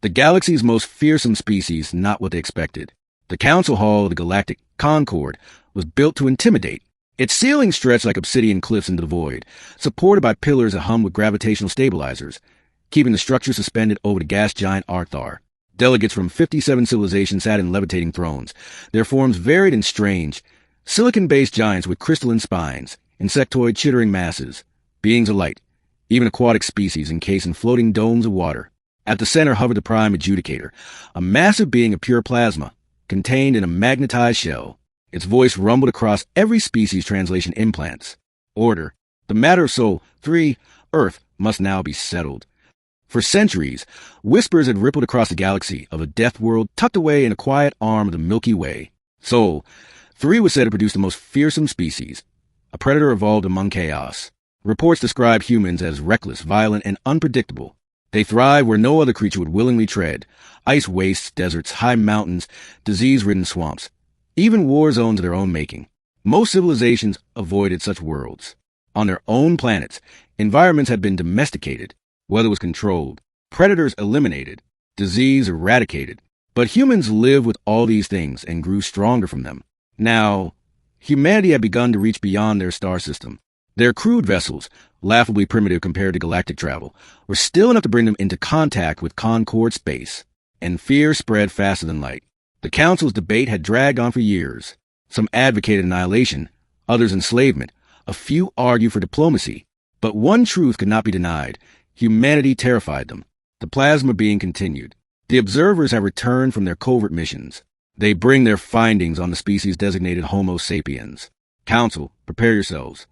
The galaxy's most fearsome species, not what they expected. The Council Hall of the Galactic Concord was built to intimidate. Its ceiling stretched like obsidian cliffs into the void, supported by pillars that hummed with gravitational stabilizers, keeping the structure suspended over the gas giant Arthar. Delegates from 57 civilizations sat in levitating thrones, their forms varied and strange. Silicon-based giants with crystalline spines, insectoid chittering masses, beings of light, even aquatic species encased in floating domes of water. At the center hovered the Prime Adjudicator, a massive being of pure plasma, contained in a magnetized shell. Its voice rumbled across every species translation implants. Order. The matter of Soul 3, Earth, must now be settled. For centuries, whispers had rippled across the galaxy of a death world tucked away in a quiet arm of the Milky Way. Soul 3 was said to produce the most fearsome species, a predator evolved among chaos. Reports describe humans as reckless, violent, and unpredictable. They thrive where no other creature would willingly tread. Ice wastes, deserts, high mountains, disease-ridden swamps, even war zones of their own making. Most civilizations avoided such worlds. On their own planets, environments had been domesticated. Weather was controlled, predators eliminated, disease eradicated. But humans lived with all these things and grew stronger from them. Now, humanity had begun to reach beyond their star system. Their crude vessels, laughably primitive compared to galactic travel, were still enough to bring them into contact with Concord space, and fear spread faster than light. The Council's debate had dragged on for years. Some advocated annihilation, others enslavement, a few argued for diplomacy. But one truth could not be denied. Humanity terrified them. The plasma being continued. The observers have returned from their covert missions. They bring their findings on the species designated Homo sapiens. Council, prepare yourselves.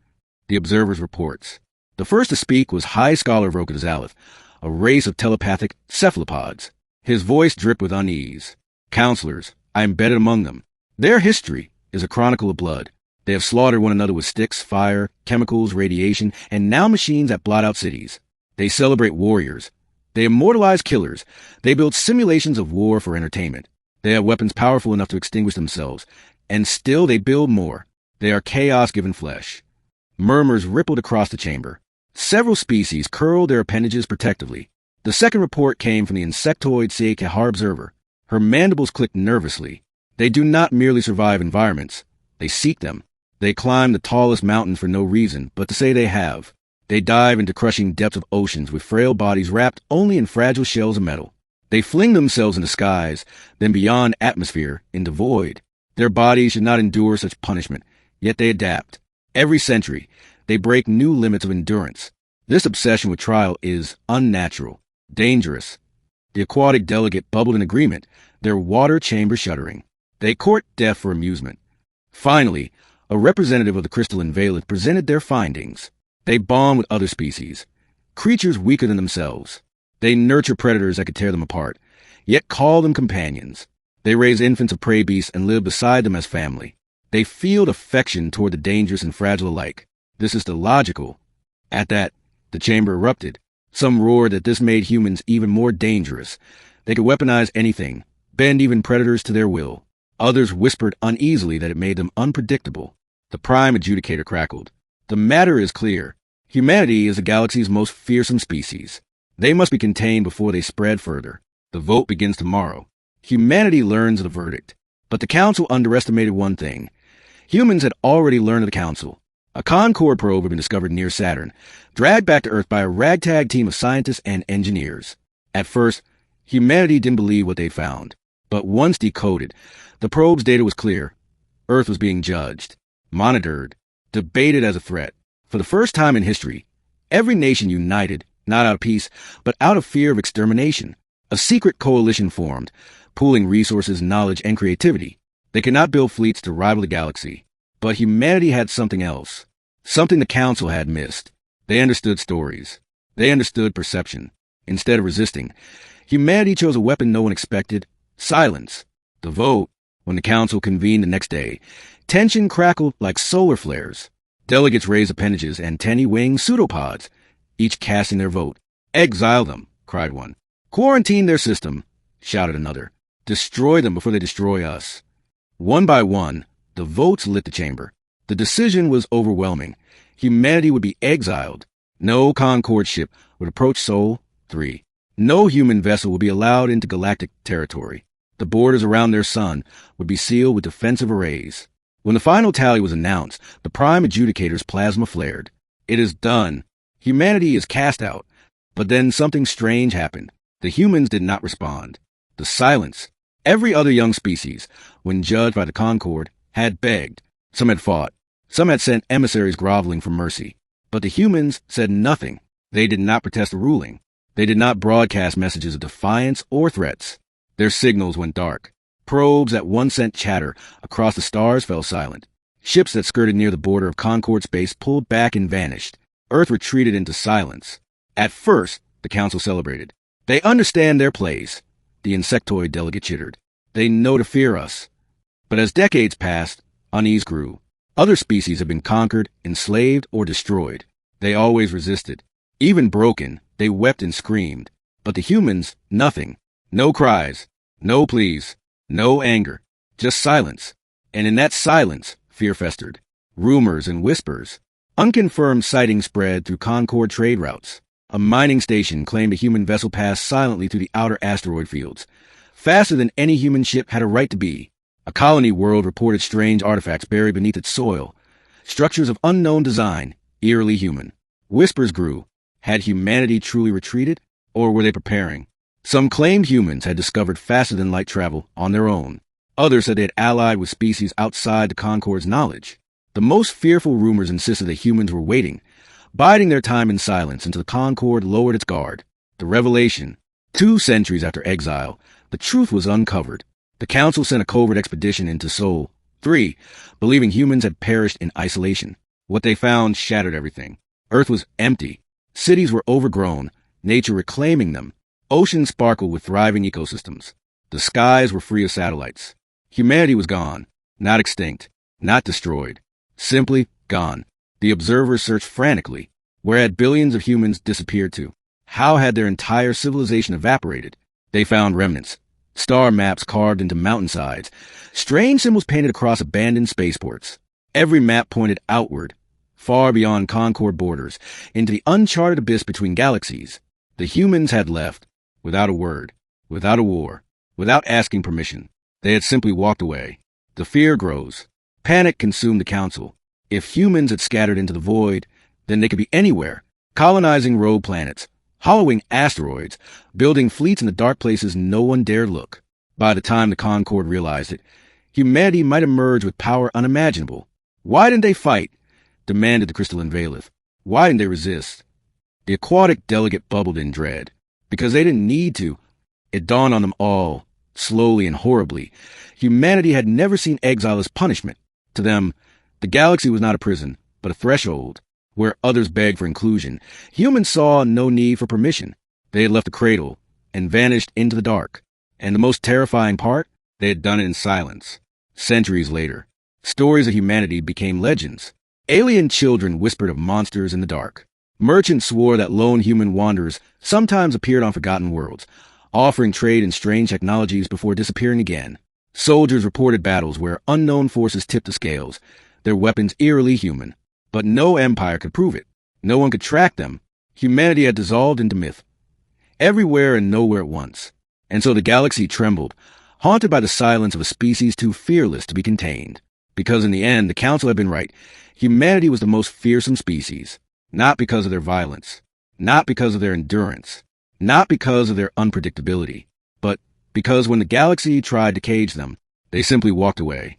The observers' reports. The first to speak was High Scholar of Roka-Zalith, a race of telepathic cephalopods. His voice dripped with unease. Counselors, I am embedded among them. Their history is a chronicle of blood. They have slaughtered one another with sticks, fire, chemicals, radiation, and now machines that blot out cities. They celebrate warriors. They immortalize killers. They build simulations of war for entertainment. They have weapons powerful enough to extinguish themselves. And still they build more. They are chaos given flesh. Murmurs rippled across the chamber. Several species curled their appendages protectively. The second report came from the insectoid Seikahar observer. Her mandibles clicked nervously. They do not merely survive environments. They seek them. They climb the tallest mountains for no reason, but to say they have. They dive into crushing depths of oceans with frail bodies wrapped only in fragile shells of metal. They fling themselves into skies, then beyond atmosphere, into void. Their bodies should not endure such punishment, yet they adapt. Every century, they break new limits of endurance. This obsession with trial is unnatural, dangerous. The aquatic delegate bubbled in agreement, their water chamber shuddering. They court death for amusement. Finally, a representative of the crystalline Valence presented their findings. They bond with other species, creatures weaker than themselves. They nurture predators that could tear them apart, yet call them companions. They raise infants of prey beasts and live beside them as family. They feel affection toward the dangerous and fragile alike. This is illogical. At that, the chamber erupted. Some roared that this made humans even more dangerous. They could weaponize anything, bend even predators to their will. Others whispered uneasily that it made them unpredictable. The Prime Adjudicator crackled. The matter is clear. Humanity is the galaxy's most fearsome species. They must be contained before they spread further. The vote begins tomorrow. Humanity learns the verdict. But the Council underestimated one thing. Humans had already learned of the Council. A Concord probe had been discovered near Saturn, dragged back to Earth by a ragtag team of scientists and engineers. At first, humanity didn't believe what they found. But once decoded, the probe's data was clear. Earth was being judged, monitored, debated as a threat. For the first time in history, every nation united, not out of peace, but out of fear of extermination. A secret coalition formed, pooling resources, knowledge, and creativity. They could not build fleets to rival the galaxy. But humanity had something else, something the Council had missed. They understood stories. They understood perception. Instead of resisting, humanity chose a weapon no one expected: silence. The vote, when the Council convened the next day, tension crackled like solar flares. Delegates raised appendages and tiny-winged pseudopods, each casting their vote. Exile them, cried one. Quarantine their system, shouted another. Destroy them before they destroy us. One by one, the votes lit the chamber. The decision was overwhelming. Humanity would be exiled. No Concord ship would approach Sol 3. No human vessel would be allowed into galactic territory. The borders around their sun would be sealed with defensive arrays. When the final tally was announced, the Prime Adjudicator's plasma flared. It is done. Humanity is cast out. But then something strange happened. The humans did not respond. The silence. Every other young species, when judged by the Concord, had begged. Some had fought. Some had sent emissaries groveling for mercy. But the humans said nothing. They did not protest the ruling. They did not broadcast messages of defiance or threats. Their signals went dark. Probes that once sent chatter across the stars fell silent. Ships that skirted near the border of Concord space pulled back and vanished. Earth retreated into silence. At first, the Council celebrated. They understand their place. The insectoid delegate chittered. They know to fear us. But as decades passed, unease grew. Other species have been conquered, enslaved, or destroyed. They always resisted. Even broken, they wept and screamed. But the humans, nothing. No cries, no pleas, no anger, just silence. And in that silence, fear festered. Rumors and whispers. Unconfirmed sightings spread through Concord trade routes. A mining station claimed a human vessel passed silently through the outer asteroid fields, faster than any human ship had a right to be. A colony world reported strange artifacts buried beneath its soil, structures of unknown design, eerily human. Whispers grew. Had humanity truly retreated, or were they preparing? Some claimed humans had discovered faster-than-light travel on their own. Others said they had allied with species outside the Concord's knowledge. The most fearful rumors insisted that humans were waiting, biding their time in silence until the Concord lowered its guard. The revelation. 2 centuries after exile, the truth was uncovered. The Council sent a covert expedition into Sol. 3, believing humans had perished in isolation. What they found shattered everything. Earth was empty. Cities were overgrown, nature reclaiming them. Oceans sparkled with thriving ecosystems. The skies were free of satellites. Humanity was gone, not extinct, not destroyed. Simply gone. The observers searched frantically. Where had billions of humans disappeared to? How had their entire civilization evaporated? They found remnants. Star maps carved into mountainsides. Strange symbols painted across abandoned spaceports. Every map pointed outward, far beyond Concord borders, into the uncharted abyss between galaxies. The humans had left, without a word, without a war, without asking permission. They had simply walked away. The fear grows. Panic consumed the Council. If humans had scattered into the void, then they could be anywhere, colonizing rogue planets, hollowing asteroids, building fleets in the dark places no one dared look. By the time the Concord realized it, humanity might emerge with power unimaginable. Why didn't they fight? Demanded the crystalline Valeth. Why didn't they resist? The aquatic delegate bubbled in dread. Because they didn't need to. It dawned on them all, slowly and horribly. Humanity had never seen exile as punishment. To them, the galaxy was not a prison, but a threshold, where others begged for inclusion. Humans saw no need for permission. They had left the cradle and vanished into the dark. And the most terrifying part, they had done it in silence. Centuries later, stories of humanity became legends. Alien children whispered of monsters in the dark. Merchants swore that lone human wanderers sometimes appeared on forgotten worlds, offering trade in strange technologies before disappearing again. Soldiers reported battles where unknown forces tipped the scales, their weapons eerily human. But no empire could prove it. No one could track them. Humanity had dissolved into myth, everywhere and nowhere at once. And so the galaxy trembled, haunted by the silence of a species too fearless to be contained. Because in the end, the Council had been right. Humanity was the most fearsome species. Not because of their violence, not because of their endurance, not because of their unpredictability, but because when the galaxy tried to cage them, they simply walked away.